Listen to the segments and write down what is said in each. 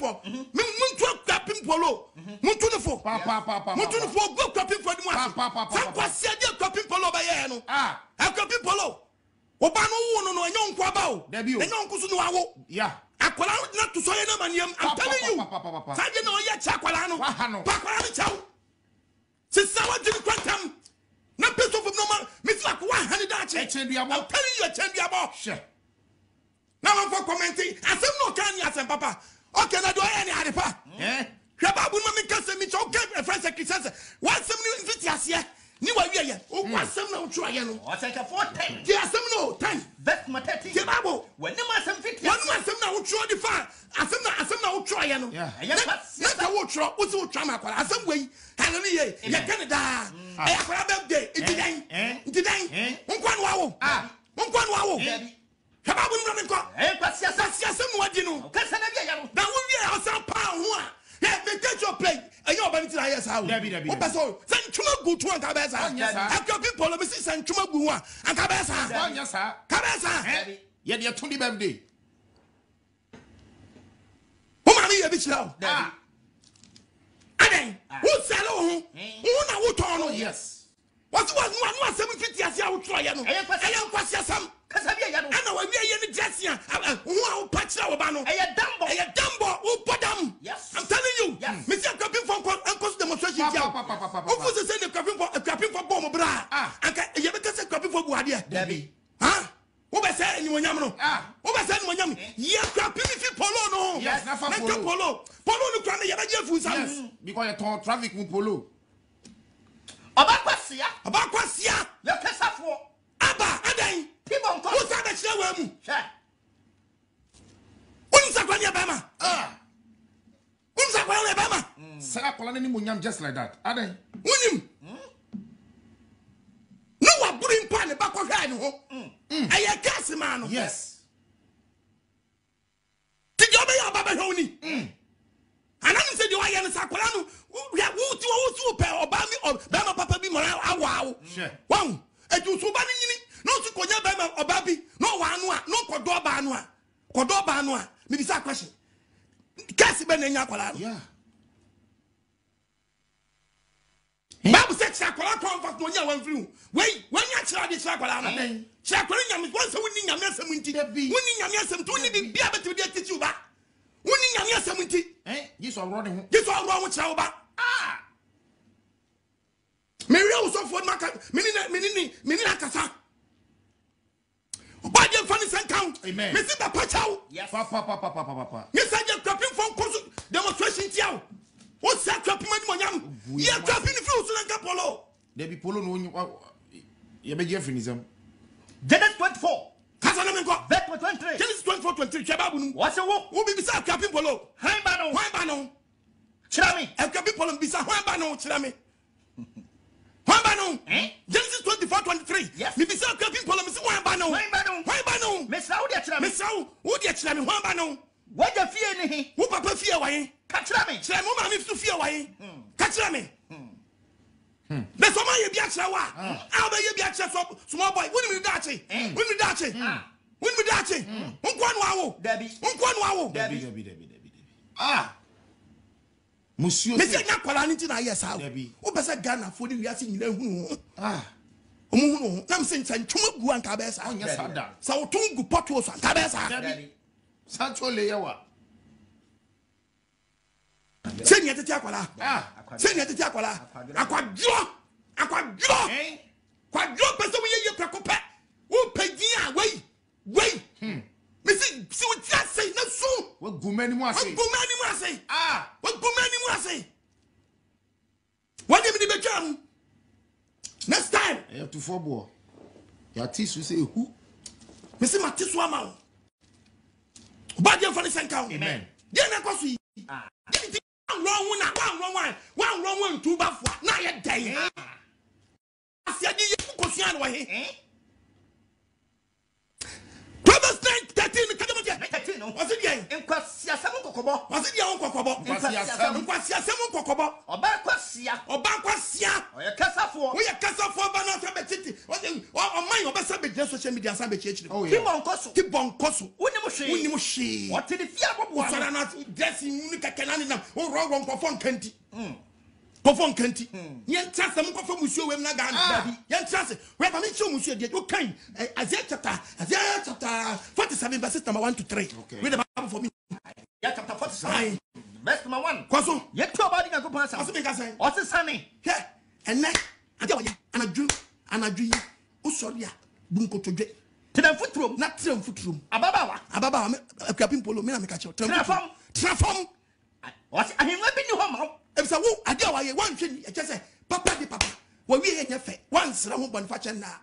for. Muntu kwapim polo. Muntu no for. Muntu no for go kwapim for di mo ase. San kwasi ade kwapim polo ba ye no. Kwapim polo. Oba no wo no enyo nkwa ba o. Enyo nkusu no awo. Yeah. Akwala na to so ye na maniam. I'm telling you. Saje na oye cha akwala no. Akwala no chawo. Sisa wa jini kwantam. Na peso from normal. Me feel like 100 I'm telling you a champion. Sure. Now I'm for commenting. I said no can you say papa. Okay, na do any adepa. Hwaba bu ma me kase me choke a friend secretary. What some new invite here. Ni wa wie ye. O kwa sem na utro ye no. O say 410. Ye asem no 10. Vet ma 30. Ye babo. When no asem fit. When no asem na utro the fan. Asem na utro ye no. Na ka utro, o se utro ma kwala. Asem we. Hallelujah. Ye Canada. Eh akwala birthday. Itidan. Unkwa no awo. Unkwa no awo. Hwaba bu no me ko. Kwasi asem no adi no. Kasa na bia ya no. Na wo wie asem pa ho a. Yeah, me get your play. And you're about to say yes, how? What person? Send Chuma go to and Cabeza. Have your people, let me see San Chuma Gua and Cabeza. Yes, sir. Cabeza. Yet you're 20 birthday. Who are you a bitch now? Aden, who sell who? Who know? Yes. What's 750 as you try? I am quite some. I know we are in Jessia. Who patch our banner? A dumbo, who put them. Yes, I'm telling you. Mr. Crapping for Uncle's demonstration. Who was the same crapping for Bomb Bra? And you ever say crapping for Guardia? Debbie. Huh? Who was saying you were Yamano? Who was saying when Yam? Yes, crapping if you polo. No, yes, not for polo. Polo, you can't have Jeff because you told traffic with polo. About Quasia, your Casafo. Abba, Aden. Who's that show? Who's that one, Bama? Who's that one, Bama? Sarah Colony Munyam just like that. Are they? William. No one put in pan the back of her. I guess, man. Yes. Did you be a Baba Honey? And I said, you are in Sacolano. We are who to super or Bami or Bama Papa be more. Wow. One. And you so bad. No to konya bema obabi no wanwa no kodo ba anwa me bisa question kasi be nanya kwala yeah babu se chakola comfort no nya wan free wey when ya chira de chira kwala no chakola nya me won se woni nya me asem nti woni nya me asem to ni bibia betu de titi uba woni nya me asem nti Jesus oro ne ho chira uba me real so for maka mini akasa Body and funny sent count. Amen. Mr. Pachow. Yes. Papa. Yes, I just clapping for demonstration. Tiao. What's that clapping money? You're clapping the fruits and Polo. There be Polo no you be Jefferism. Genesis 24. Casanamenco. That was 23. Genesis 24:23. Chababun. What's a walk? Who be beside clapping Polo? Hambano. Chami. El clapping Polo beside Hambano. Chami. Hambano. Genesis 24:23. Yes. Me beside clapping Polo. Hambano. Miss Sao, who did Chami? Hambano. What the fear? Who papa fear away? Catch me. Chamo, if to fear away. Catch me. That's all my Biachawa. I'll be a Biacha small boy. Wouldn't be Dachi. Monsieur, Monsieur Napolanity, yes, how? Who was a gun for the Yasin? Nam saying Tumu and Cabeza. Yes, I done. So Tungu Potos and Cabeza. Sancho Leawa. Send you to Taquala. Send you to Taquala. Aquadro. Quadro, but so we preoccupy. Who paid the wait. Missy, see what you say, no soon. What Gumani was saying? What Gumani was saying? What did you become? Next time, I have to forbear. Your teeth will say, who? Missy Matis Wama. But you're for the same count. Amen. Then I go see. One wrong, two buff. Now you're dying. I said, you could see anyway. Proverbs 9:13. Was it young? In Quasia Samukobo? Was it young Cocobo? Quasia Samukobo? Or Banquasia? Or your Casa for? We are Casa for Banana Betty. Or mine or Bessa Bed. na social media san be chechire Tibon koso woni mo hwe what the fear bobo so na dressing mu kekena ne nam o ro nkofo nkanti kofo nkanti yen trase mo kofo musuo wem na Ghana yen trase we ba me chi musuo de you kan Isaiah chapter 47 verses number 1 to 3 read the Bible for me. Yeah, chapter 47 verse number 1 kwaso yet to about the go aso me ka say what's the sunny yeah ene ade oye anadwu usori a bunkotodwe tena futuro na tram futuro ababa me akuapim polo me na me ka che trafom what ahimwa bi ni ho ma ebisa wo ade a waye wan hwe e che say papa de papa wa wie ye nyefe wan sra ho bon fa che na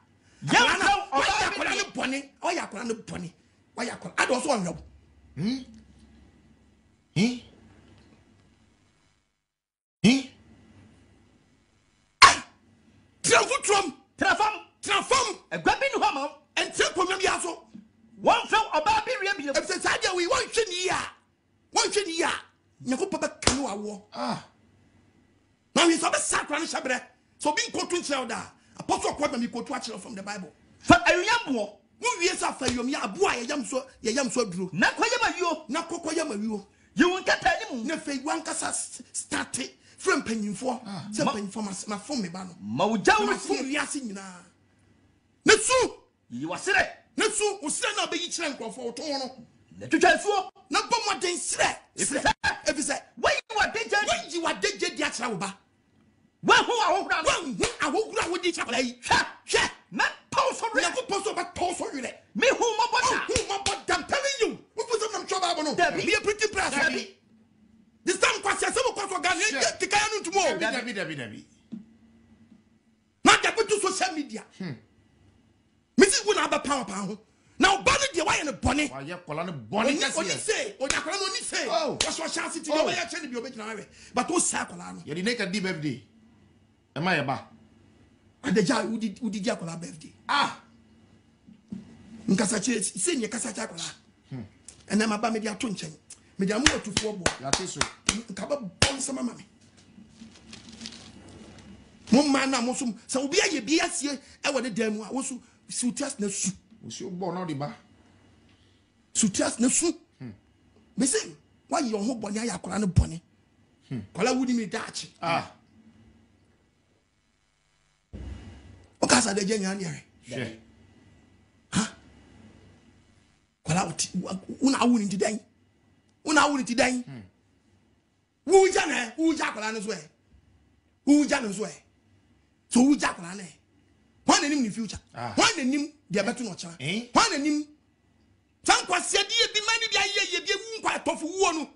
oya ne boni oya akora ade so onwo Trafom egwa bi ni ho ma ente pomam ya so one fell oba bi ria bi ebisa sadia we wan hwe ni ya nyakopa be kanu awo na we so be sakra no hyebre so bi nkotu nkyerɛ da apostle kwa ba mi kotu akyerɛ from the Bible fa ayuyambo mu wie sa fa yom ya abo a yam so aduro na koyama wiwo you won kata ni mu na fe wan kasa start from panyimfo se panyimfo ma fom me ba no ma wo jawu fom wiase nyina na su yi wasere na su usere na be yi kyerɛ nkrofo wo to no na twetwa suo na bɔ moden sere efise wayi wadeje di akyerɛ wo ba wa hu ahohura wo di kyakla yi hwɛ na tawso ya ko poso ba tawso yire me hu mabota I'm telling you what was am trouble Bible no be a pretty press this time kwasi asem kwaso ga ne tikaya no ntumo Dabi. na da betu social media misi wo na ba power ho na oba ne de why ne bone wa ye kola ne bone kase oni say ojakora no oni say was wa chance ti do ya che ne bi obegina we but o sa kola no ye di naked di birthday e ma ye ba adeja udi dia kola birthday nkasa che se nye kasa cha kola ena ma ba me dia to nchen me dia mo atufo bo ya teso nka ba bon sama mame mo ma na mo sum sa obi aye bi asie e wo de dan mu a wo su sutias na su usi ogbo na di ba sutias na su me say why your ho boni aya kola no boni kola wudi mi daachi o kasa de jenya ni ere she kola una awu ni tidan wuja na wuja kola no so e wuja no so e so wuja kola na wan nanim ni future wan nanim de beto no kira wan nanim san kwase de bi mani bi aye bi wu kwa tofu wo no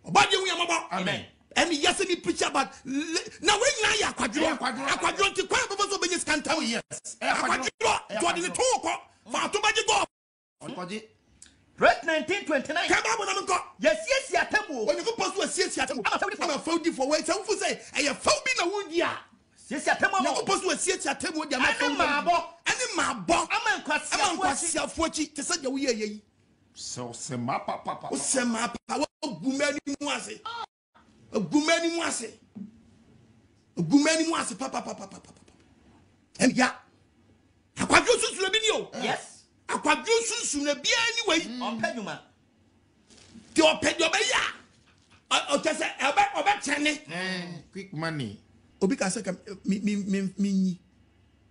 obade wu yamaba amen and yes me preach about na we nyina ya akwadwo nti kwa baba so benye skanta yes akwadwo to de to ko fa to baje go okoje Right 1929 kaba bo na mko yes atemu oni ko post was atemu ama faudi for way some say e ya faudi na wudi a yes atemu na ko post was atemu de ama faudi ani mabo ama nkwasi afuachi te se de wo ye yi so se ma papa o se ma papa wo gumani mu ase gumani mu ase papa em ya akwadwo susu bi ni o yes akwadwo sunsun na bia ni wei onpaduma ti opedo be ya o tese obe chene quick money obi ka se mi nyi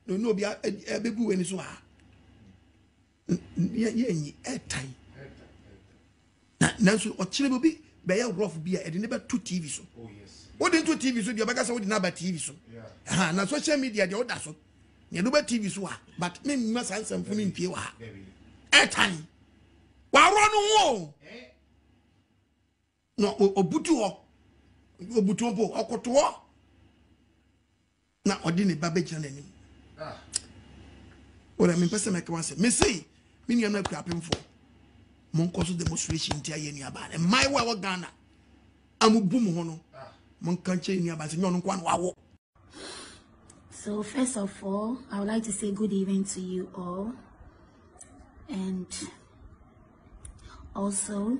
no obi ebebu we ni so ha ye nyi etai na so o chire obi be ya rough bia e de ne be to TV so o de to TV so de oba ka se o de na ba TV so na social media de o da so ne do be TV so ha but me ma san funi mpie wa etai wa ro no wo no obutu bo okoto ho na odi ne ba be gina nanim ora me pese me kwa se me say me ni na akuapemfo mon koso demonstration ti aye ni aba e mai wa Ghana amubu mu ho no mon kan che ni aba se nyon kwa no wawo. So first of all, I would like to say good evening to you all, and also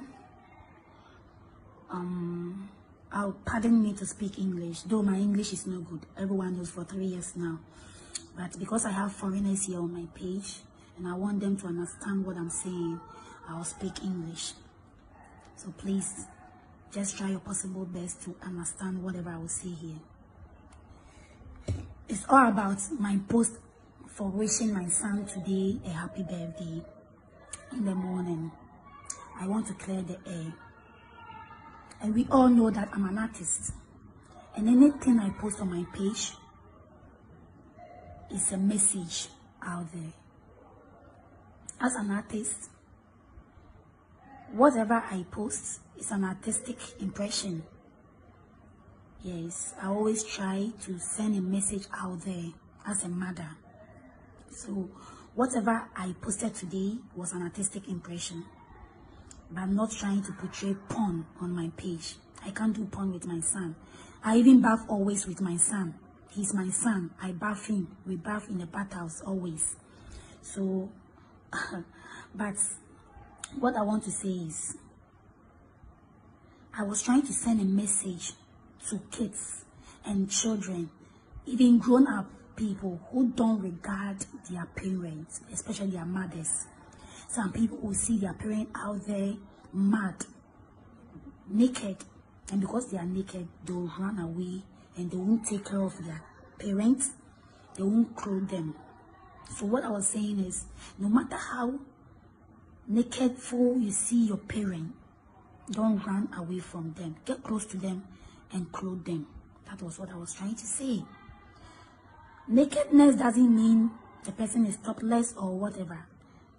pardon me to speak English, though my English is no good. Everyone knows for 3 years now, but because I have foreigners here on my page and I want them to understand what I'm saying, I'll speak English. So please, just try your possible best to understand whatever I will say here. It's all about my post for wishing my son today a happy birthday in the morning. I want to clear the air. And we all know that I'm an artist. And anything I post on my page is a message out there. As an artist, whatever I post is an artistic impression. Yes, I always try to send a message out there as a mother. So whatever I posted today was an artistic impression. But I'm not trying to portray porn on my page. I can't do porn with my son. I even bath always with my son. He's my son. I bath him. We bath in the bathhouse always. So, but what I want to say is, I was trying to send a message to kids and children, even grown-up people who don't regard their parents, especially their mothers. Some people will see their parents out there mad, naked, and because they are naked, they'll run away and they won't take care of their parents, they won't clothe them. So what I was saying is, no matter how naked fool you see your parent, don't run away from them. Get close to them and clothe them. That was what I was trying to say. Nakedness doesn't mean the person is topless or whatever.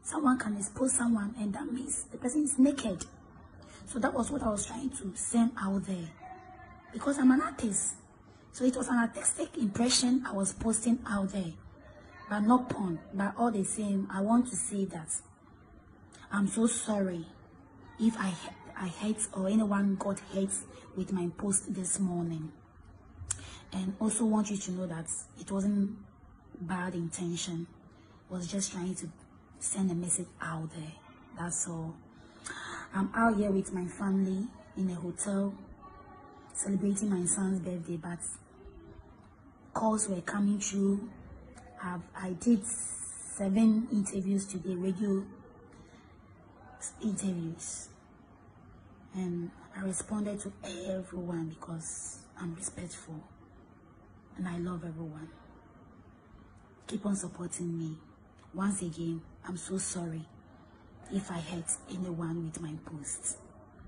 Someone can expose someone and that means the person is naked. So that was what I was trying to send out there. Because I'm an artist. So it was an artistic impression I was posting out there. But not porn. But all the same, I want to say that I'm so sorry if I hurt or anyone got hurt with my post this morning. And also want you to know that it wasn't bad intention. I was just trying to send a message out there. That's all. I'm out here with my family in a hotel celebrating my son's birthday, but calls were coming through. I did 7 interviews today, radio interviews, and I responded to everyone because I'm respectful and I love everyone. Keep on supporting me. Once again, I'm so sorry if I hurt anyone with my posts,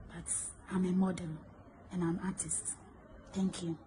but I'm a model and an artist. Thank you.